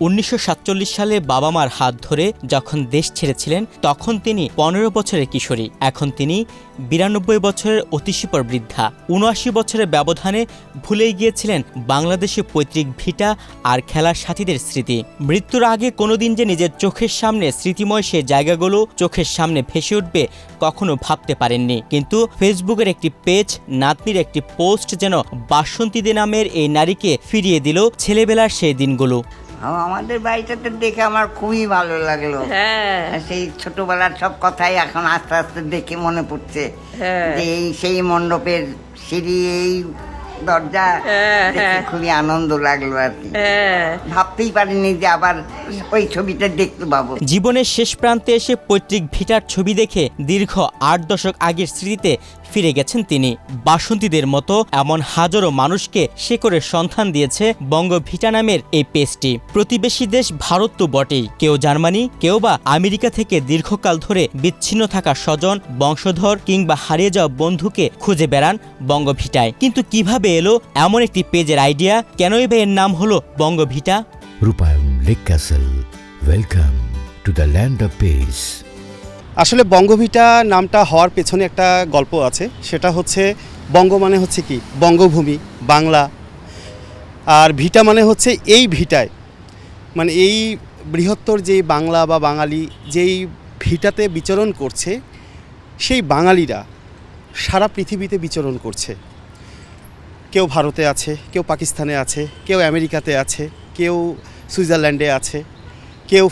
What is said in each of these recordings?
1947 সালে বাবা মার হাত ধরে যখন দেশ ছেড়েছিলেন তখন তিনি 15 বছরের কিশোরী। এখন তিনি 92 বছরের অতিশীপর বৃদ্ধা। 79 বছরের ব্যবধানে ভুলেই গিয়েছিলেন বাংলাদেশে পৈতৃক ভিটা আর খেলার সাথীদের স্মৃতি। মৃত্যুর আগে কোনোদিন যে নিজের চোখের সামনে স্মৃতিময় সে জায়গাগুলো চোখের সামনে ভেসে উঠবে কখনো ভাবতে পারেননি। কিন্তু ফেসবুকের একটি পেজ, নাতনির একটি পোস্ট যেন বাসন্তী দে নামের এই নারীকে ফিরিয়ে দিল ছেলেবেলার সেই দিনগুলো। আমাদের বাড়িটাতে দেখে আমার খুবই ভালো লাগলো। সেই ছোটবেলার সব কথাই এখন আস্তে আস্তে দেখে মনে পড়ছে যে এই সেই মণ্ডপের সিঁড়ি, এই দরজা দেখে খুবই আনন্দ লাগলো আর কি। ভাবতেই পারিনি যে আবার ওই ছবিটা দেখতে পাবো। জীবনের শেষ প্রান্তে এসে পৈতৃক ভিটার ছবি দেখে দীর্ঘ 8 দশক আগের স্মৃতিতে ফিরে গেছেন তিনি। বাসন্তীদের মতো এমন হাজারো মানুষকে শেকড়ের সন্ধান দিয়েছে বঙ্গভিটা নামের এই পেজটি। প্রতিবেশী দেশ ভারত তো বটেই, কেউ জার্মানি, কেউ বা আমেরিকা থেকে দীর্ঘকাল ধরে বিচ্ছিন্ন থাকা স্বজন, বংশধর কিংবা হারিয়ে যাওয়া বন্ধুকে খুঁজে বেড়ান বঙ্গভিটায়। কিন্তু কিভাবে এলো এমন একটি পেজের আইডিয়া? কেনই বা এর নাম হলো বঙ্গভিটা? রূপায়ণ lake castle, welcome to the land of piece. আসলে বঙ্গভিটা নামটা হওয়ার পেছনে একটা গল্প আছে। সেটা হচ্ছে বঙ্গ মানে হচ্ছে কি বঙ্গভূমি, বাংলা, আর ভিটা মানে হচ্ছে এই ভিটায়, মানে এই বৃহত্তর যে বাংলা বা বাঙালি যেই ভিটাতে বিচরণ করছে, সেই বাঙালিরা সারা পৃথিবীতে বিচরণ করছে। কেউ ভারতে আছে, কেউ পাকিস্তানে আছে, কেউ আমেরিকাতে আছে, কেউ সুইজারল্যান্ডে আছে, কেউ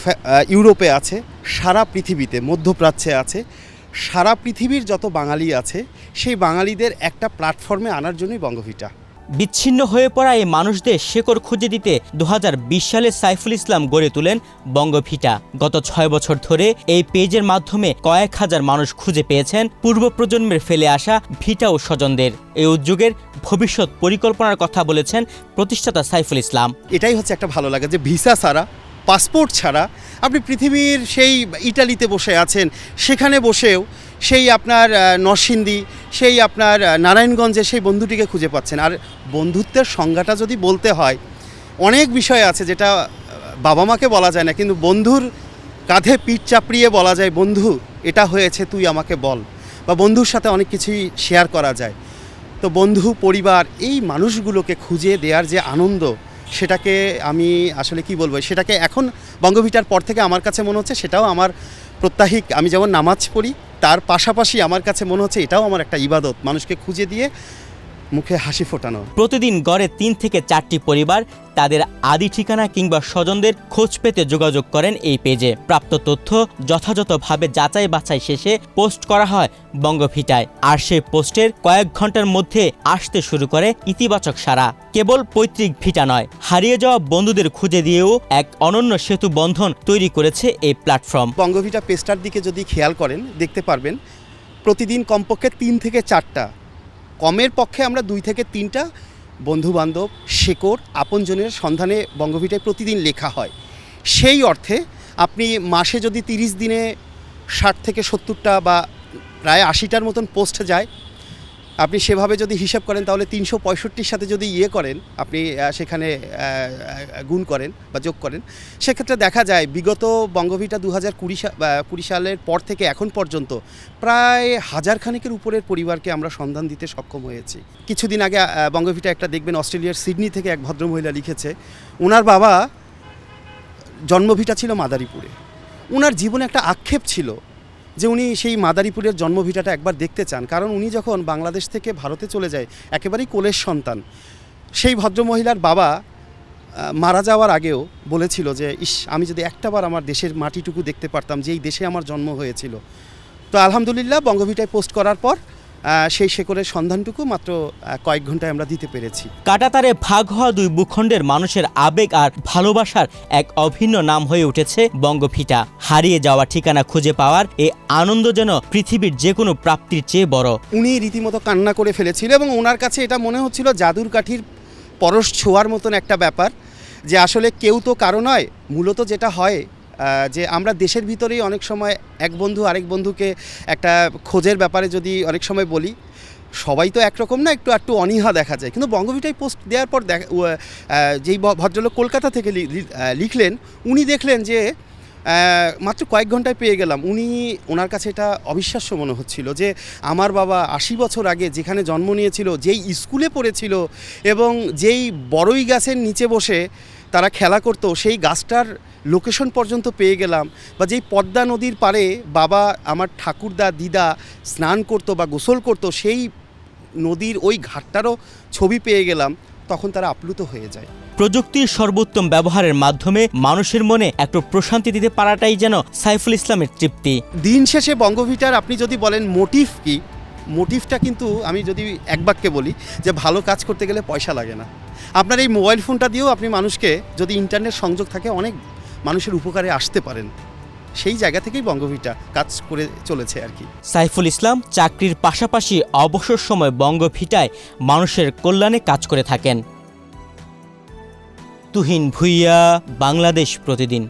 ইউরোপে আছে, সারা পৃথিবীতে, মধ্যপ্রাচ্যে আছে। সারা পৃথিবীর যত বাঙালি আছে সেই বাঙালিদের একটা প্ল্যাটফর্মে আনার জন্যই বঙ্গভিটা। বিচ্ছিন্ন হয়ে পড়া এই মানুষদের শেকড় খুঁজে দিতে 2020 সালে সাইফুল ইসলাম গড়ে তোলেন বঙ্গভিটা। গত 6 বছর ধরে এই পেজের মাধ্যমে কয়েক হাজার মানুষ খুঁজে পেয়েছেন পূর্ব প্রজন্মের ফেলে আসা ভিটা ও স্বজনদের। এই উদ্যোগের ভবিষ্যৎ পরিকল্পনার কথা বলেছেন প্রতিষ্ঠাতা সাইফুল ইসলাম। এটাই হচ্ছে একটা ভালো লাগে যে ভিসা ছাড়া, পাসপোর্ট ছাড়া আপনি পৃথিবীর সেই ইটালিতে বসে আছেন, সেখানে বসেও সেই আপনার নরসিংদী, সেই আপনার নারায়ণগঞ্জে সেই বন্ধুটিকে খুঁজে পাচ্ছেন। আর বন্ধুত্বের সংজ্ঞাটা যদি বলতে হয়, অনেক বিষয় আছে যেটা বাবা মাকে বলা যায় না, কিন্তু বন্ধুর কাঁধে পিঠ চাপড়িয়ে বলা যায়, বন্ধু এটা হয়েছে তুই আমাকে বল, বা বন্ধুর সাথে অনেক কিছুই শেয়ার করা যায়। তো বন্ধু, পরিবার, এই মানুষগুলোকে খুঁজে দেওয়ার যে আনন্দ, সেটাকে আমি আসলে কি বলবো, সেটাকে এখন বঙ্গভিটার পর থেকে আমার কাছে মনে হচ্ছে সেটাও আমার প্রত্যাহিক। আমি যেমন নামাজ পড়ি, তার পাশাপাশি আমার কাছে মনে হচ্ছে এটাও আমার একটা ইবাদত, মানুষকে খুঁজে দিয়ে মুখে হাসি ফোটানো। প্রতিদিন গড়ে 3 থেকে 4টি পরিবার তাদের আদি ঠিকানা কিংবা স্বজনদের খোঁজ পেতে যোগাযোগ করেন এই পেজে। প্রাপ্ত তথ্য যথাযথভাবে যাচাই বাছাই শেষে পোস্ট করা হয় বঙ্গভিটায়। আর সেই পোস্টের কয়েক ঘন্টার মধ্যে আসতে শুরু করে ইতিবাচক সাড়া। কেবল পৈতৃক ভিটা নয়, হারিয়ে যাওয়া বন্ধুদের খুঁজে দিয়েও এক অনন্য সেতু বন্ধন তৈরি করেছে এই প্ল্যাটফর্ম। বঙ্গভিটা পেজটার দিকে যদি খেয়াল করেন, দেখতে পারবেন প্রতিদিন কমপক্ষে 3 থেকে 4টা, কমের পক্ষে আমরা 2 থেকে 3টা বন্ধুবান্ধব, শেকড়, আপনজনের সন্ধানে বঙ্গভিটায় প্রতিদিন লেখা হয়। সেই অর্থে আপনি মাসে যদি 30 দিনে 60 থেকে 70টা বা প্রায় 80টার মতন পোস্ট যায়, আপনি সেভাবে যদি হিসাব করেন তাহলে 365-র সাথে যদি করেন, আপনি সেখানে গুণ করেন বা যোগ করেন, সেক্ষেত্রে দেখা যায় বিগত বঙ্গভিটা 2020 সালের পর থেকে এখন পর্যন্ত প্রায় 1000 খানেকের উপরের পরিবারকে আমরা সন্ধান দিতে সক্ষম হয়েছি। কিছুদিন আগে বঙ্গভিটা একটা দেখবেন অস্ট্রেলিয়ার সিডনি থেকে এক ভদ্রমহিলা লিখেছে, ওনার বাবা জন্মভিটা ছিল মাদারীপুরে। ওনার জীবনে একটা আক্ষেপ ছিল যে উনি সেই মাদারীপুরের জন্মভিটাটা একবার দেখতে চান, কারণ উনি যখন বাংলাদেশ থেকে ভারতে চলে যায়, একেবারেই কোলের সন্তান। সেই ভদ্রমহিলার বাবা মারা যাওয়ার আগেও বলেছিল যে আমি যদি একটাবার আমার দেশের মাটিটুকু দেখতে পারতাম, যে এই দেশে আমার জন্ম হয়েছিল। তো আলহামদুলিল্লাহ বঙ্গভিটায় পোস্ট করার পর সেই শেকড়ের সন্ধানটুকু মাত্র কয়েক ঘন্টায় আমরা দিতে পেরেছি। কাঁটাতারে ভাগ হওয়া 2 ভূখণ্ডের মানুষের আবেগ আর ভালোবাসার এক অভিন্ন নাম হয়ে উঠেছে বঙ্গভিটা। হারিয়ে যাওয়া ঠিকানা খুঁজে পাওয়ার এই আনন্দ যেন পৃথিবীর যে কোনো প্রাপ্তির চেয়ে বড়। উনি রীতিমতো কান্না করে ফেলেছিল এবং ওনার কাছে এটা মনে হচ্ছিল জাদুর কাঠির পরশ ছোঁয়ার মতন একটা ব্যাপার, যে আসলে কেউ তো কারো নয়। মূলত যেটা হয় যে আমরা দেশের ভিতরেই অনেক সময় এক বন্ধু আরেক বন্ধুকে একটা খোঁজের ব্যাপারে যদি অনেক সময় বলি, সবাই তো একরকম না, একটু একটু অনীহা দেখা যায়, কিন্তু বঙ্গভিটায় পোস্ট দেওয়ার পর যেই ভদ্রলোক কলকাতা থেকে লিখলেন, উনি দেখলেন যে মাত্র কয়েক ঘন্টায় পেয়ে গেলাম। ওনার কাছে এটা অবিশ্বাস্য মনে হচ্ছিল যে আমার বাবা 80 বছর আগে যেখানে জন্ম নিয়েছিল, যেই স্কুলে পড়েছিল এবং যেই বড়ই গাছের নিচে বসে তারা খেলা করতো, সেই গাছটার লোকেশন পর্যন্ত পেয়ে গেলাম। বা যেই পদ্মা নদীর পাড়ে বাবা আমার ঠাকুরদা দিদা স্নান করতো বা গোসল করতো, সেই নদীর ওই ঘাটটারও ছবি পেয়ে গেলাম। তখন তারা আপ্লুত হয়ে যায়। প্রযুক্তির সর্বোত্তম ব্যবহারের মাধ্যমে মানুষের মনে একটু প্রশান্তি দিতে পারাটাই যেন সাইফুল ইসলামের তৃপ্তি। দিন শেষে বঙ্গভিটার আপনি যদি বলেন মোটিভ কি, মোটিভটা কিন্তু আমি যদি এক বাক্যে বলি যে ভালো কাজ করতে গেলে পয়সা লাগে না। আপনার এই মোবাইল ফোনটা দিয়েও আপনি মানুষকে, যদি ইন্টারনেট সংযোগ থাকে, অনেক মানুষের উপকারে আসতে পারেন। সেই জায়গা থেকেই বঙ্গভিটা কাজ করে চলেছে আর কি। সাইফুল ইসলাম চাকরির পাশাপাশি অবসর সময় বঙ্গভিটায় মানুষের কল্যাণে কাজ করে থাকেন। তুহিন ভুইয়া, বাংলাদেশ প্রতিদিন।